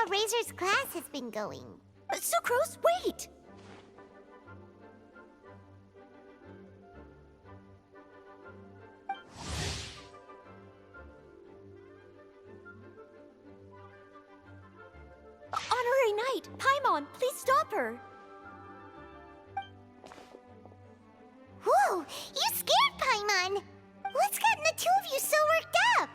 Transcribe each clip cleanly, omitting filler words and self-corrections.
how Razor's class has been going. Sucrose, wait! Honorary Knight, Paimon, please stop her! Whoa, you scared Paimon! What's gotten the two of you so worked up?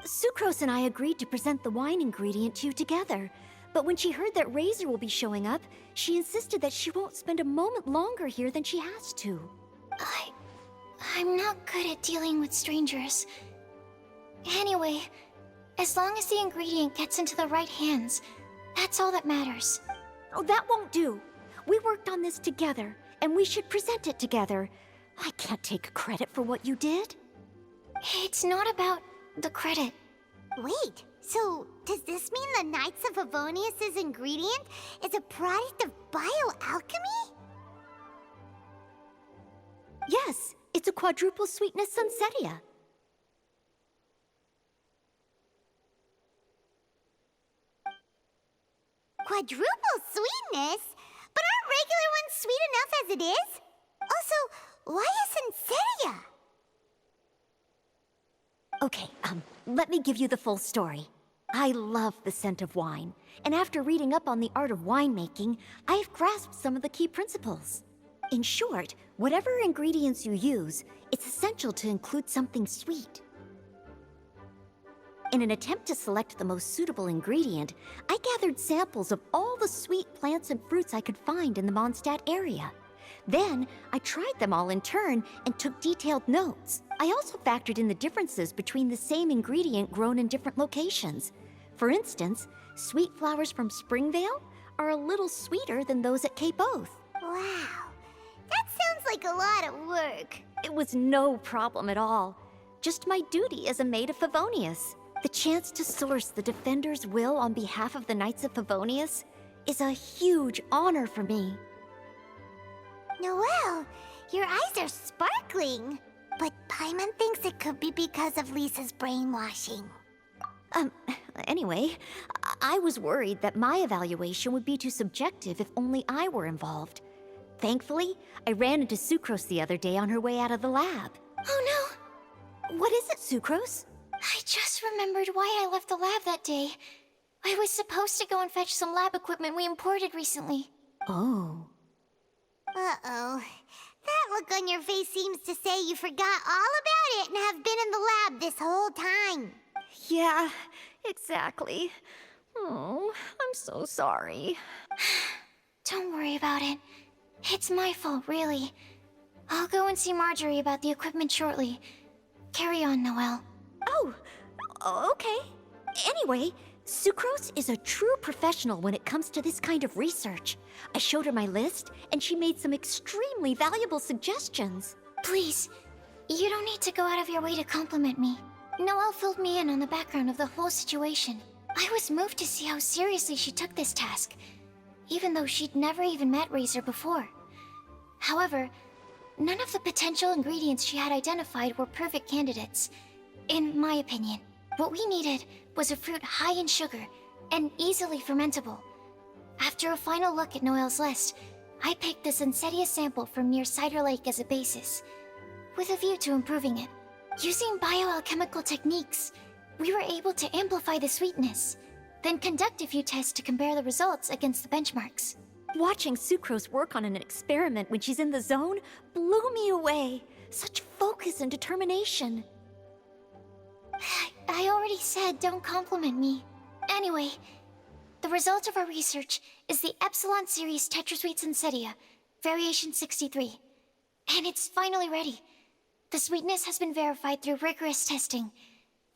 Sucrose and I agreed to present the wine ingredient to you together. But when she heard that Razor will be showing up, she insisted that she won't spend a moment longer here than she has to. I'm not good at dealing with strangers. Anyway, as long as the ingredient gets into the right hands, that's all that matters. Oh, that won't do. We worked on this together, and we should present it together. I can't take credit for what you did. It's not about the credit. Wait, so does this mean the Knights of Favonius' ingredient is a product of bioalchemy? Yes, it's a quadruple sweetness sunsetia. Quadruple sweetness? But aren't regular ones sweet enough as it is? Also, why a sunsetia? Okay, let me give you the full story. I love the scent of wine, and after reading up on the art of winemaking, I've grasped some of the key principles. In short, whatever ingredients you use, it's essential to include something sweet. In an attempt to select the most suitable ingredient, I gathered samples of all the sweet plants and fruits I could find in the Mondstadt area. Then, I tried them all in turn and took detailed notes. I also factored in the differences between the same ingredient grown in different locations. For instance, sweet flowers from Springvale are a little sweeter than those at Cape Oath. Wow, that sounds like a lot of work. It was no problem at all. Just my duty as a maid of Favonius. The chance to source the Defender's will on behalf of the Knights of Favonius is a huge honor for me. Noelle, your eyes are sparkling. But Paimon thinks it could be because of Lisa's brainwashing. Anyway, I was worried that my evaluation would be too subjective if only I were involved. Thankfully, I ran into Sucrose the other day on her way out of the lab. Oh no! What is it, Sucrose? I just remembered why I left the lab that day. I was supposed to go and fetch some lab equipment we imported recently. Oh. Uh-oh. That look on your face seems to say you forgot all about it and have been in the lab this whole time. Yeah, exactly. Oh, I'm so sorry. Don't worry about it. It's my fault, really. I'll go and see Marjorie about the equipment shortly. Carry on, Noelle. Oh, okay. Anyway, Sucrose is a true professional when it comes to this kind of research. I showed her my list, and she made some extremely valuable suggestions. Please, you don't need to go out of your way to compliment me. Noelle filled me in on the background of the whole situation. I was moved to see how seriously she took this task, even though she'd never even met Razor before. However, none of the potential ingredients she had identified were perfect candidates, in my opinion. What we needed was a fruit high in sugar and easily fermentable. After a final look at Noelle's list, I picked the sunsetia sample from near Cider Lake as a basis, with a view to improving it. Using bioalchemical techniques, we were able to amplify the sweetness, then conduct a few tests to compare the results against the benchmarks. Watching Sucrose work on an experiment when she's in the zone blew me away. Such focus and determination. I already said don't compliment me. Anyway, the result of our research is the Epsilon Series Tetrasweet Sunsetia, Variation 63. And it's finally ready. The sweetness has been verified through rigorous testing,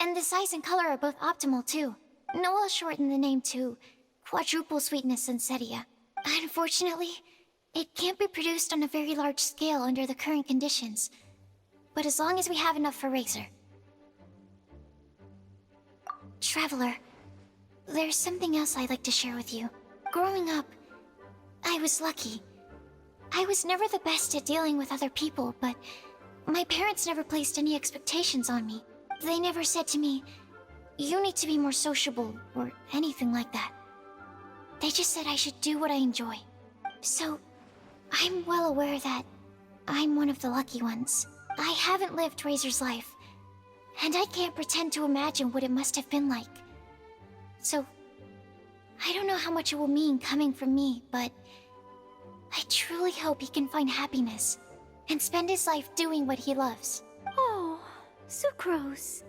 and the size and color are both optimal too. Noelle shortened the name to Quadruple Sweetness Sunsetia. Unfortunately, it can't be produced on a very large scale under the current conditions, but as long as we have enough for Razor. Traveler, there's something else I'd like to share with you. Growing up, I was lucky. I was never the best at dealing with other people, but my parents never placed any expectations on me. They never said to me, you need to be more sociable or anything like that. They just said I should do what I enjoy. So, I'm well aware that I'm one of the lucky ones. I haven't lived Razor's life, and I can't pretend to imagine what it must have been like. So, I don't know how much it will mean coming from me, but I truly hope he can find happiness and spend his life doing what he loves. Oh, Sucrose.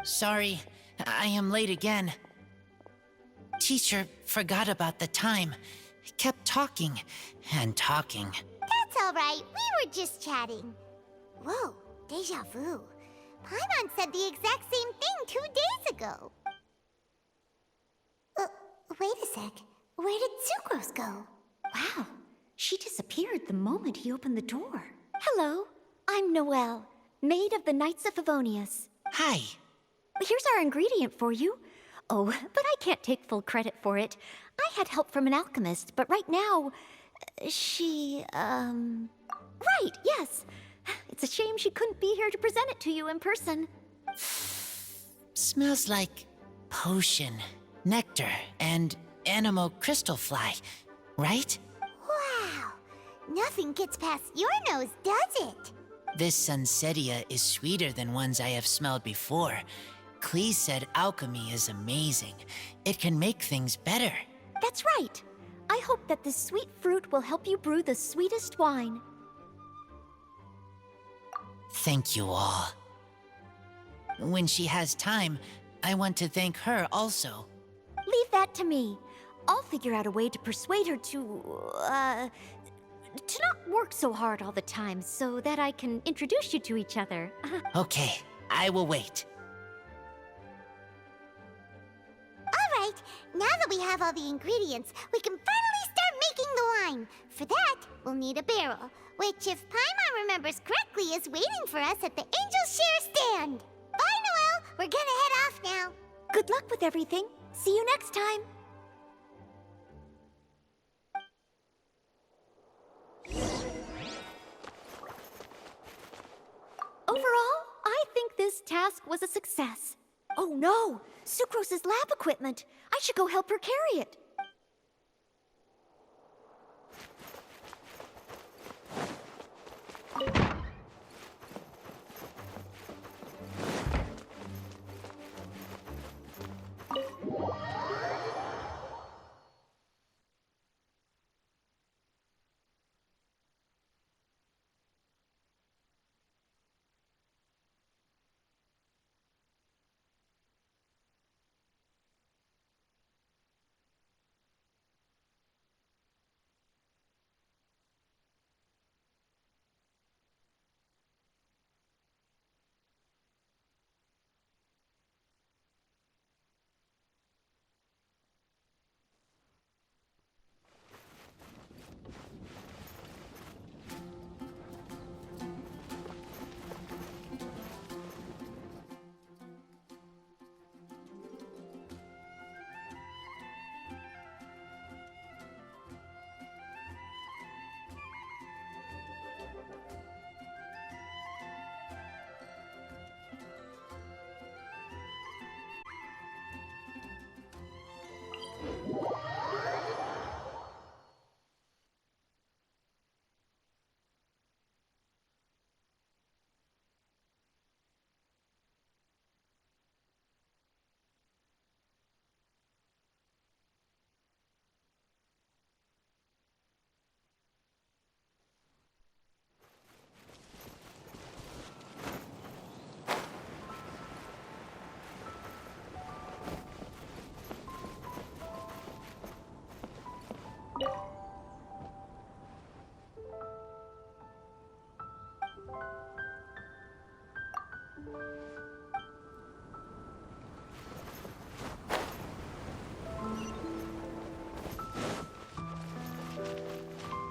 Sorry, I am late again. Teacher forgot about the time. Kept talking and talking. That's all right. We were just chatting. Whoa, deja vu. Paimon said the exact same thing 2 days ago. Wait a sec. Where did Sucrose go? Wow, she disappeared the moment he opened the door. Hello, I'm Noelle, maid of the Knights of Favonius. Hi. Here's our ingredient for you. Oh, but I can't take full credit for it. I had help from an alchemist, but right now, Right, yes. It's a shame she couldn't be here to present it to you in person. Smells like potion, nectar, and animal crystal fly, right? Wow. Nothing gets past your nose, does it? This Sunsetia is sweeter than ones I have smelled before. Clee said alchemy is amazing. It can make things better. That's right. I hope that this sweet fruit will help you brew the sweetest wine. Thank you all. When she has time, I want to thank her also. Leave that to me. I'll figure out a way to persuade her to not work so hard all the time so that I can introduce you to each other. Okay, I will wait. All right, now that we have all the ingredients, we can finally start making the wine. For that, we'll need a barrel, which, if Paimon remembers correctly, is waiting for us at the Angel Share stand. Bye, Noelle. We're gonna head off now. Good luck with everything. See you next time. Overall, I think this task was a success. Oh no! Sucrose's lab equipment! I should go help her carry it.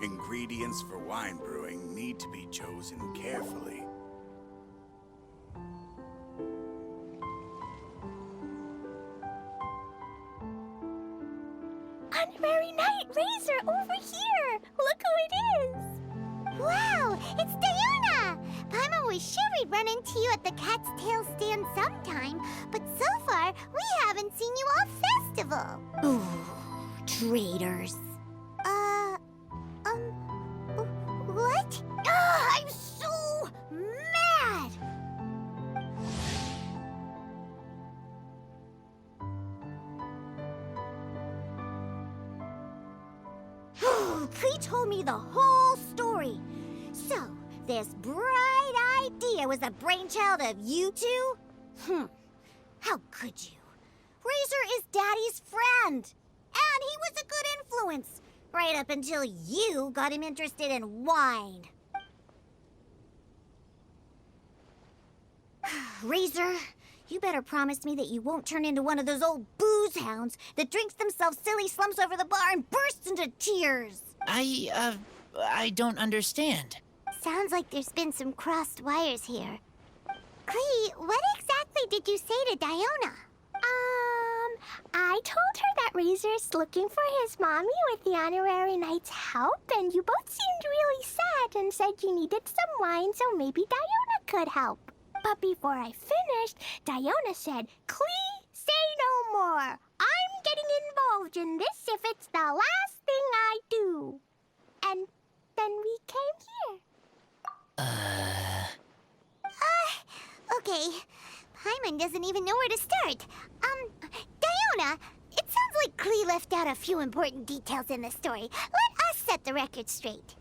Ingredients for wine brewing need to be chosen carefully. Honorary Knight Razor over here! Look who it is! Wow! run into you at the Cat's Tail stand sometime, but so far, we haven't seen you all festival. Ooh, traitors. What? I'm so mad! Klee told me the whole story. So, this bright idea was the brainchild of you two? How could you? Razor is Daddy's friend. And he was a good influence. Right up until you got him interested in wine. Razor, you better promise me that you won't turn into one of those old booze hounds that drinks themselves silly, slumps over the bar, and bursts into tears. I don't understand. Sounds like there's been some crossed wires here. Klee, what exactly did you say to Diona? I told her that Razor's looking for his mommy with the honorary knight's help, and you both seemed really sad and said you needed some wine, so maybe Diona could help. But before I finished, Diona said, "Klee, say no more. I'm getting involved in this if it's the last thing I do." And then we came here. Okay. Paimon doesn't even know where to start. Diona, it sounds like Klee left out a few important details in the story. Let us set the record straight.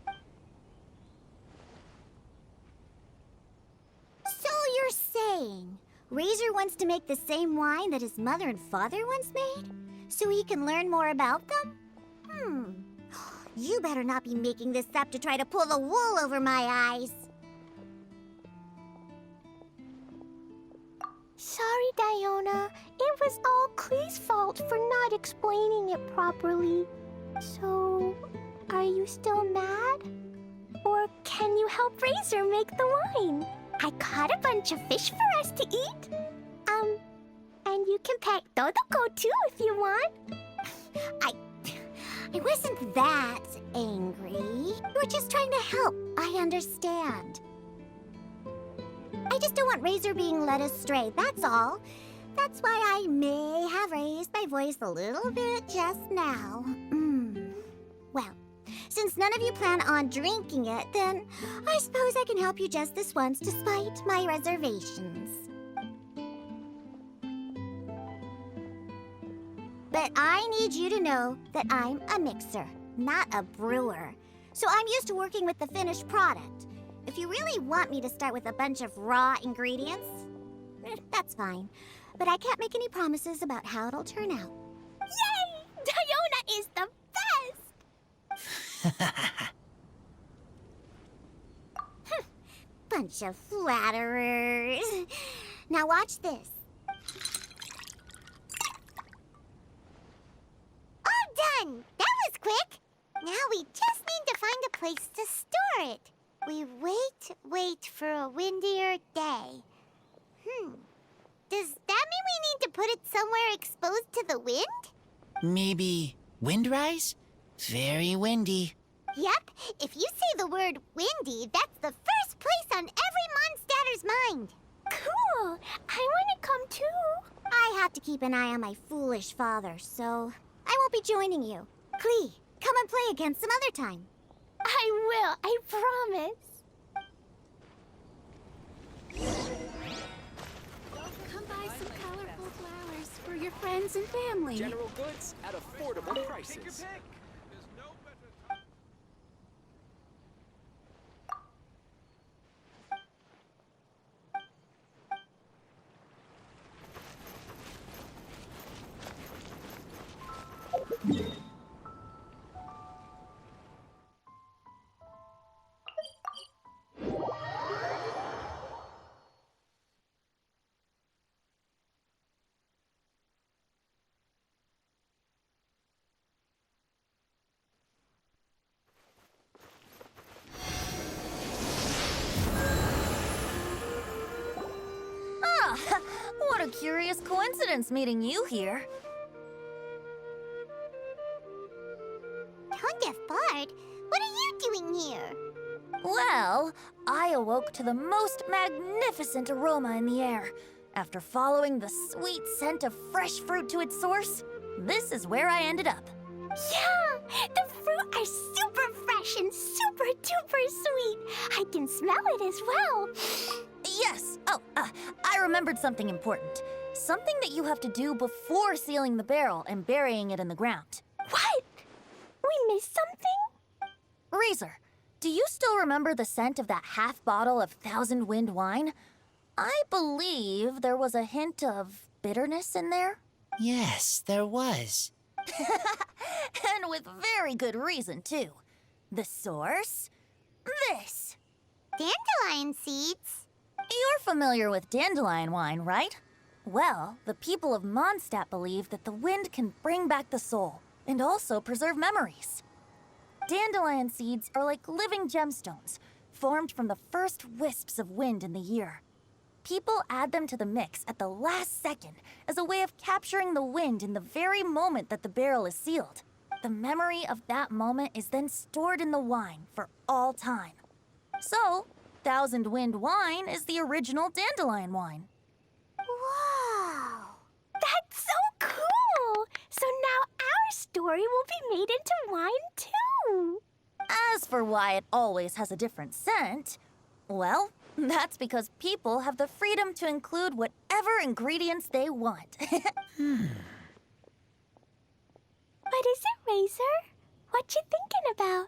So you're saying Razor wants to make the same wine that his mother and father once made? So he can learn more about them? You better not be making this up to try to pull the wool over my eyes. Sorry, Diona. It was all Klee's fault for not explaining it properly. So, are you still mad? Or can you help Razor make the wine? I caught a bunch of fish for us to eat. And you can pet Dodoko too if you want. I wasn't that angry. You were just trying to help. I understand. I just don't want Razor being led astray, that's all. That's why I may have raised my voice a little bit just now. Well, since none of you plan on drinking it, then I suppose I can help you just this once despite my reservations. But I need you to know that I'm a mixer, not a brewer. So I'm used to working with the finished product. If you really want me to start with a bunch of raw ingredients, that's fine. But I can't make any promises about how it'll turn out. Yay! Diona is the best! Bunch of flatterers. Now watch this. All done! That was quick! Now we just need to find a place to store it. We wait for a windier day. Does that mean we need to put it somewhere exposed to the wind? Maybe windrise? Very windy. Yep, if you say the word windy, that's the first place on every Mondstatter's mind. Cool! I want to come too. I have to keep an eye on my foolish father, so I won't be joining you. Klee, come and play again some other time. I will, I promise. Come buy some colorful flowers for your friends and family. General goods at affordable prices. What a curious coincidence meeting you here. Tone Deaf Bard, what are you doing here? Well, I awoke to the most magnificent aroma in the air. After following the sweet scent of fresh fruit to its source, this is where I ended up. Yeah, the fruit are super fresh and super duper sweet. I can smell it as well. Yes. Oh, I remembered something important. Something that you have to do before sealing the barrel and burying it in the ground. What? We missed something? Razor, do you still remember the scent of that half bottle of Thousand Wind wine? I believe there was a hint of bitterness in there. Yes, there was. And with very good reason, too. The source? This. Dandelion seeds. You're familiar with dandelion wine, right? Well, the people of Mondstadt believe that the wind can bring back the soul and also preserve memories. Dandelion seeds are like living gemstones, formed from the first wisps of wind in the year. People add them to the mix at the last second as a way of capturing the wind in the very moment that the barrel is sealed. The memory of that moment is then stored in the wine for all time. So, Thousand Wind wine is the original dandelion wine. Whoa! That's so cool! So now our story will be made into wine too. As for why it always has a different scent, well, that's because people have the freedom to include whatever ingredients they want. What is it, Razor? What you thinking about?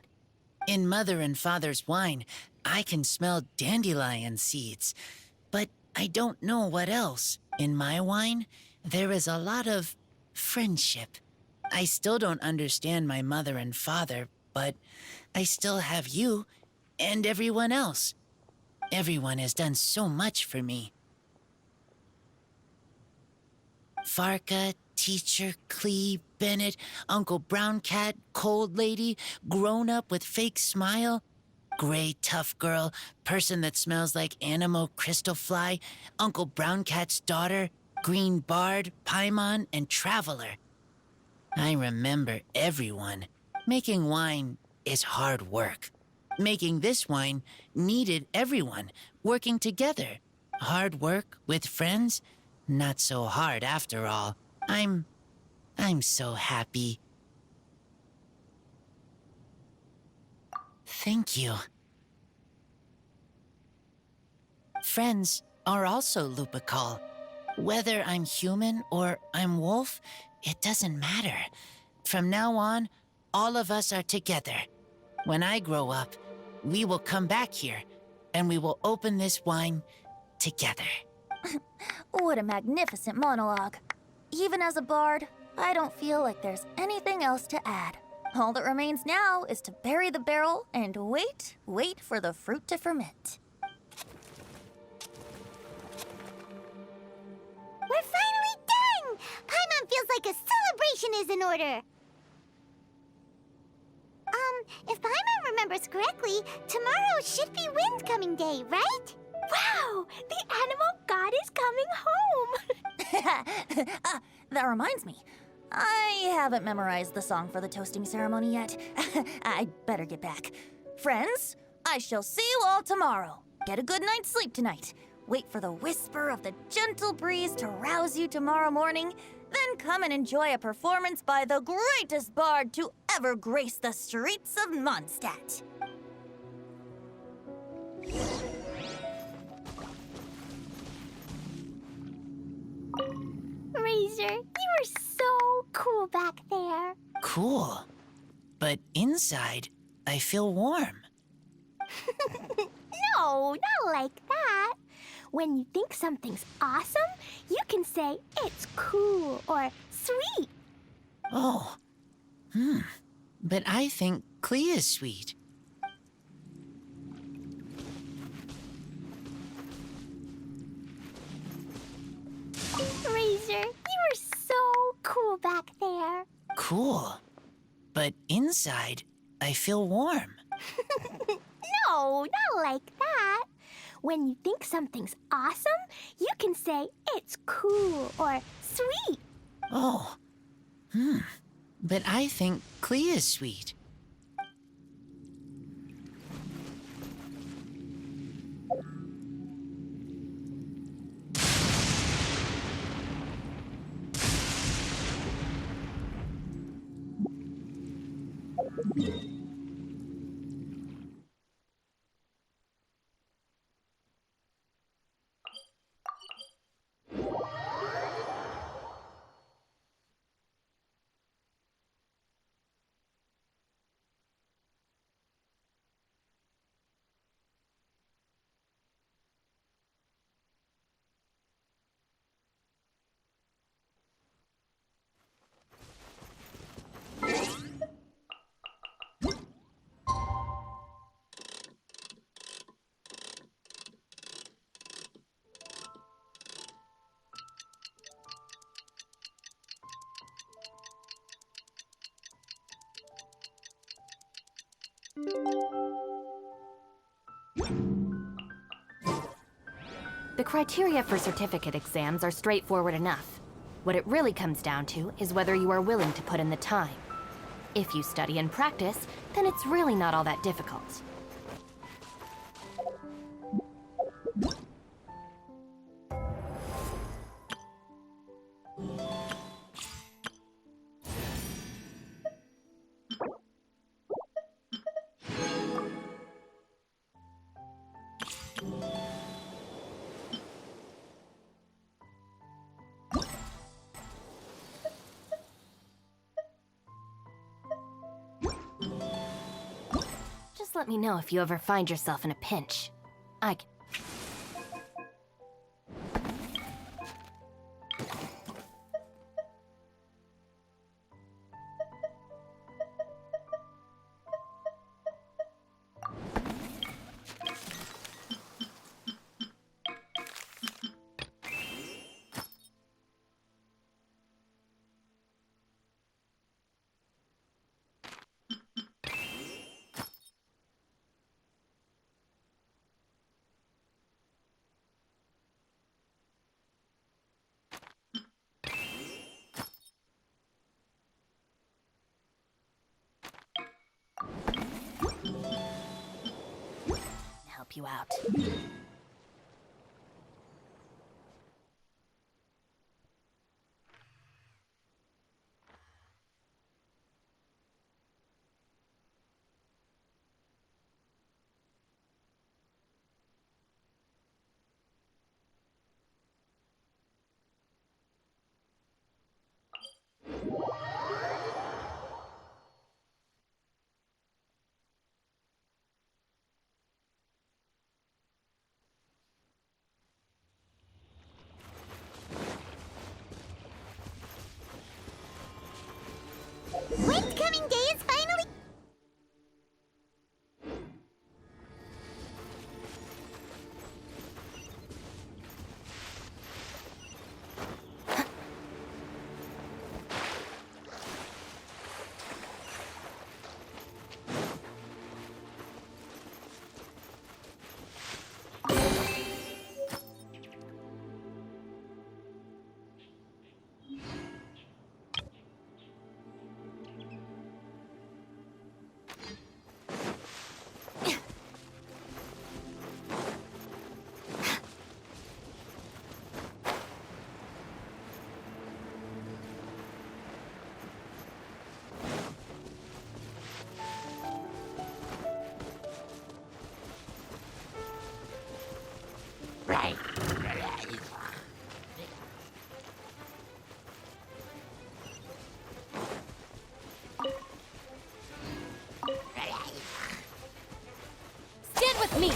In Mother and Father's wine, I can smell dandelion seeds, but I don't know what else. In my wine, there is a lot of friendship. I still don't understand my mother and father, but I still have you and everyone else. Everyone has done so much for me. Farka, Teacher, Clee, Bennett, Uncle Brown Cat, Cold Lady, Grown Up with Fake Smile, Gray Tough Girl, Person that Smells like Animo Crystal Fly, Uncle Brown Cat's Daughter, Green Bard, Paimon, and Traveler. I remember everyone. Making wine is hard work. Making this wine needed everyone, working together. Hard work with friends? Not so hard after all. I'm so happy. Thank you. Friends are also Lupical. Whether I'm human or I'm wolf, it doesn't matter. From now on, all of us are together. When I grow up, we will come back here, and we will open this wine together. What a magnificent monologue. Even as a bard, I don't feel like there's anything else to add. All that remains now is to bury the barrel and wait for the fruit to ferment. We're finally done! Paimon feels like a celebration is in order. If Paimon remembers correctly, tomorrow should be Wind-coming day, right? Wow! The animal god is coming home! That reminds me. I haven't memorized the song for the toasting ceremony yet. I'd better get back. Friends, I shall see you all tomorrow. Get a good night's sleep tonight. Wait for the whisper of the gentle breeze to rouse you tomorrow morning. Then come and enjoy a performance by the greatest bard to ever grace the streets of Mondstadt. Razor, you were so cool back there. Cool. But inside, I feel warm. No, not like that. When you think something's awesome, you can say it's cool or sweet. Oh. But I think Clea is sweet. Razor, you were so cool back there. Cool. But inside, I feel warm. No, not like that. When you think something's awesome, you can say it's cool or sweet. Oh. But I think Clea is sweet. The criteria for certificate exams are straightforward enough. What it really comes down to is whether you are willing to put in the time. If you study and practice, then it's really not all that difficult. Just let me know if you ever find yourself in a pinch. I can... help you out. Windcoming day is finally... Right. Stand with me!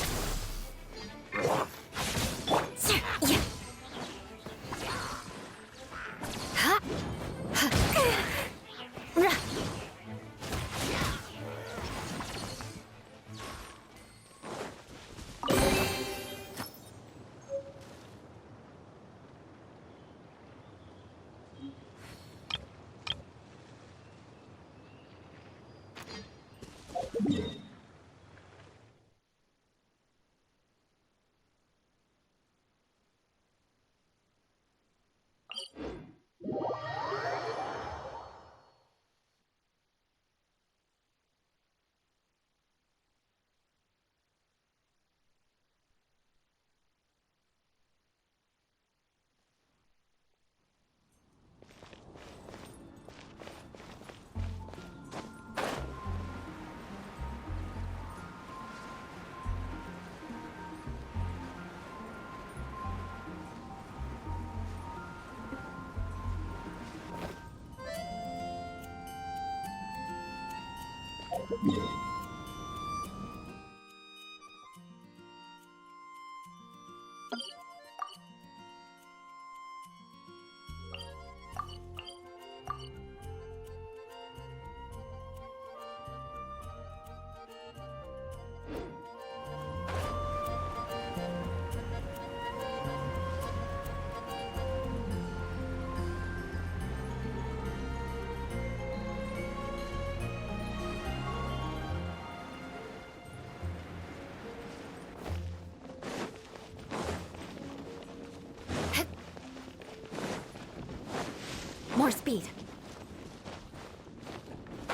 More speed.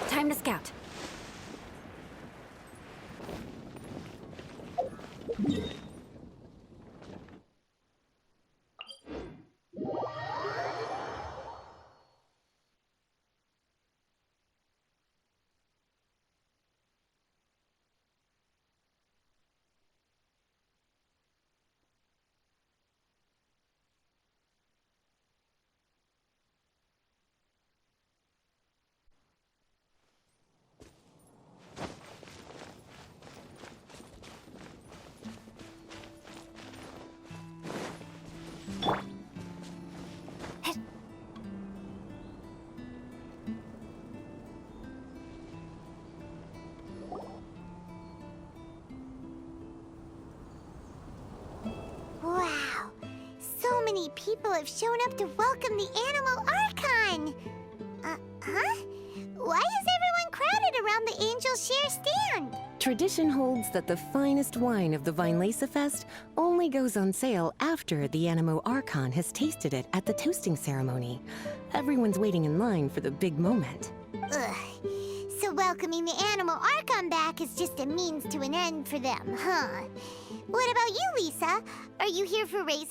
Time to scout. Wow, so many people have shown up to welcome the Animal Archon. Huh? Why is everyone crowded around the Angel Share stand? Tradition holds that the finest wine of the Weinlesefest only goes on sale after the Animo Archon has tasted it at the toasting ceremony. Everyone's waiting in line for the big moment. Ugh. So welcoming the Animal Archon back is just a means to an end for them, huh? What about you, Lisa? Are you here for Razor?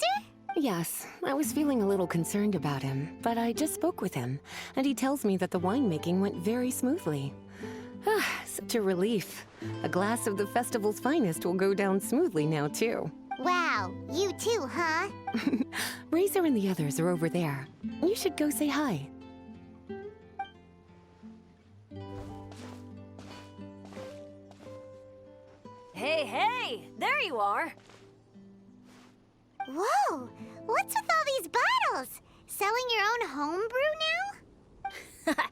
Yes, I was feeling a little concerned about him, but I just spoke with him, and he tells me that the winemaking went very smoothly. Ah, such a relief. A glass of the festival's finest will go down smoothly now, too. Wow, you too, huh? Razor and the others are over there. You should go say hi. Hey, hey! There you are! Whoa! What's with all these bottles? Selling your own homebrew now?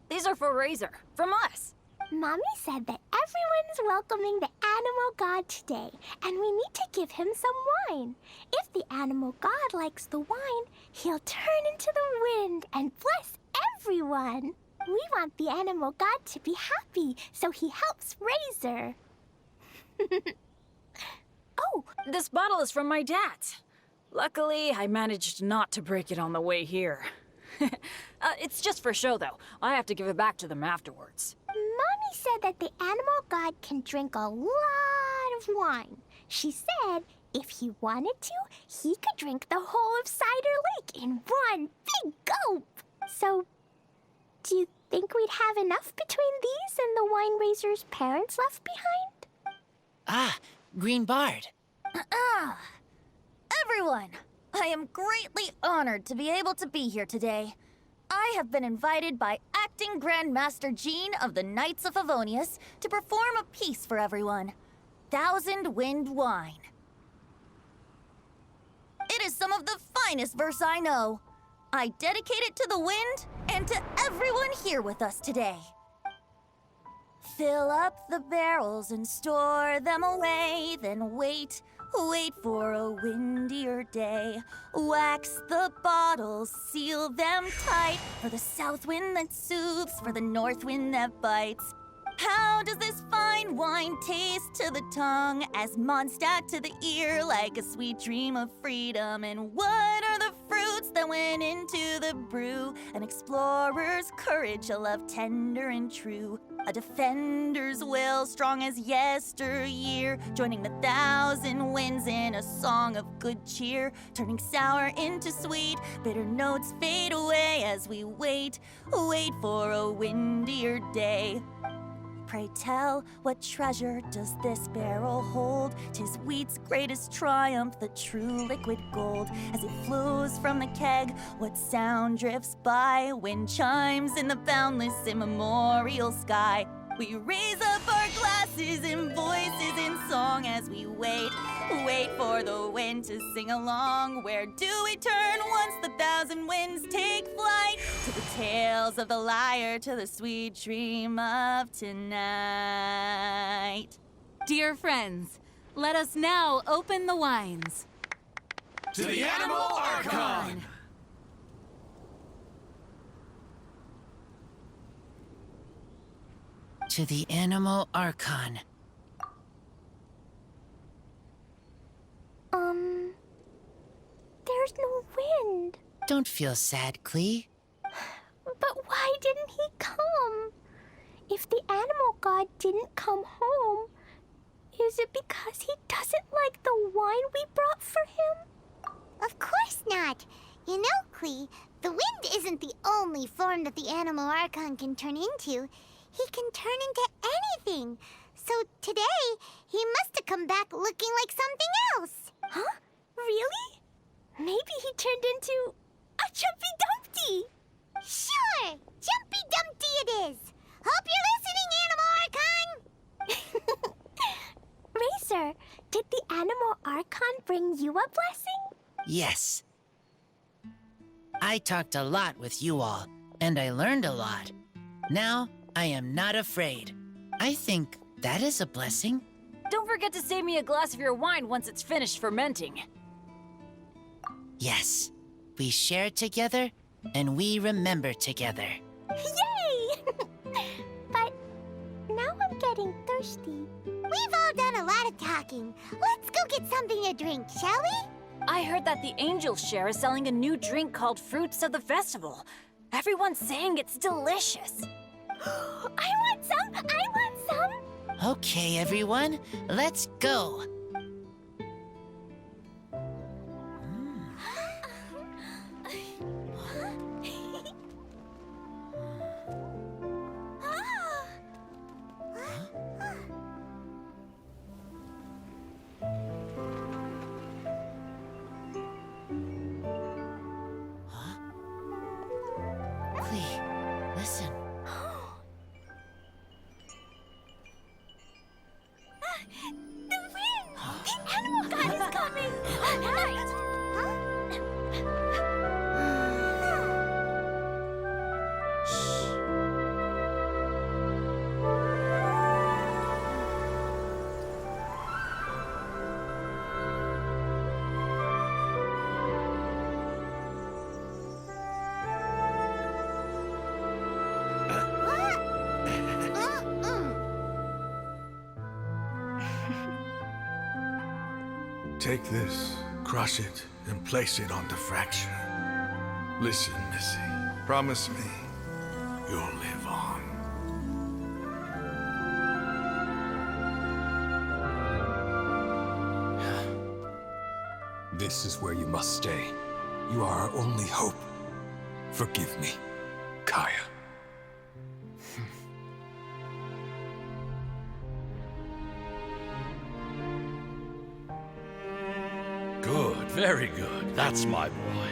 These are for Razor, from us. Mommy said that everyone's welcoming the Animal God today, and we need to give him some wine. If the Animal God likes the wine, he'll turn into the wind and bless everyone. We want the Animal God to be happy, so he helps Razor. Oh, this bottle is from my dad's. Luckily, I managed not to break it on the way here. It's just for show, though. I have to give it back to them afterwards. Mommy said that the Animal God can drink a lot of wine. She said if he wanted to, he could drink the whole of Cider Lake in one big gulp. So, do you think we'd have enough between these and the wine raiser's parents left behind? Ah, Green Bard. Everyone, I am greatly honored to be able to be here today. I have been invited by Acting Grand Master Jean of the Knights of Favonius to perform a piece for everyone. Thousand Wind Wine. It is some of the finest verse I know. I dedicate it to the wind and to everyone here with us today. Fill up the barrels and store them away, then wait for a windier day. Wax the bottles, seal them tight, for the south wind that soothes, for the north wind that bites. How does this fine wine taste to the tongue, as Mondstadt to the ear, like a sweet dream of freedom? And what are the fruits that went into the brew? An explorer's courage, a love tender and true, a defender's will strong as yesteryear, joining the thousand winds in a song of good cheer, turning sour into sweet, bitter notes fade away as we wait for a windier day. Pray tell, what treasure does this barrel hold? 'Tis wheat's greatest triumph, the true liquid gold. As it flows from the keg, what sound drifts by? Wind chimes in the boundless immemorial sky. We raise up our glasses and voices in song as we wait for the wind to sing along. Where do we turn once the thousand winds take flight? To the tales of the lyre, to the sweet dream of tonight. Dear friends, let us now open the wines. To the Animal Archon! To the Animal Archon. There's no wind. Don't feel sad, Klee. But why didn't he come? If the animal god didn't come home, is it because he doesn't like the wine we brought for him? Of course not. You know, Klee, the wind isn't the only form that the Animal Archon can turn into. He can turn into anything. So today, he must have come back looking like something else. Huh? Really? Maybe he turned into a Jumpy Dumpty. Sure! Jumpy Dumpty it is! Hope you're listening, Animal Archon! Razor, did the Animal Archon bring you a blessing? Yes. I talked a lot with you all, and I learned a lot. Now, I am not afraid. I think that is a blessing. Don't forget to save me a glass of your wine once it's finished fermenting. Yes. We share together, and we remember together. Yay! But now I'm getting thirsty. We've all done a lot of talking. Let's go get something to drink, shall we? I heard that the Angels Share is selling a new drink called Fruits of the Festival. Everyone's saying it's delicious. I want some! I want some! Okay, everyone, let's go. Klee, listen. The wind! The animal god is coming! Right! Take this, crush it, and place it on the fracture. Listen, Missy. Promise me you'll live on. This is where you must stay. You are our only hope. Forgive me, Kaya. Good, very good. That's my boy.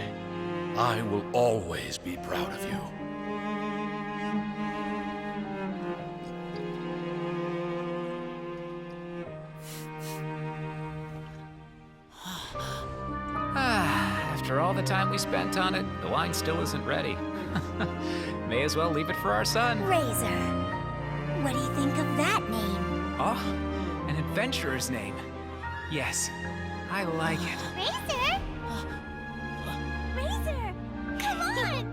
I will always be proud of you. After all the time we spent on it, the wine still isn't ready. May as well leave it for our son. Razor. What do you think of that name? Oh, an adventurer's name. Yes, I like it. Razor! Razor! Come on!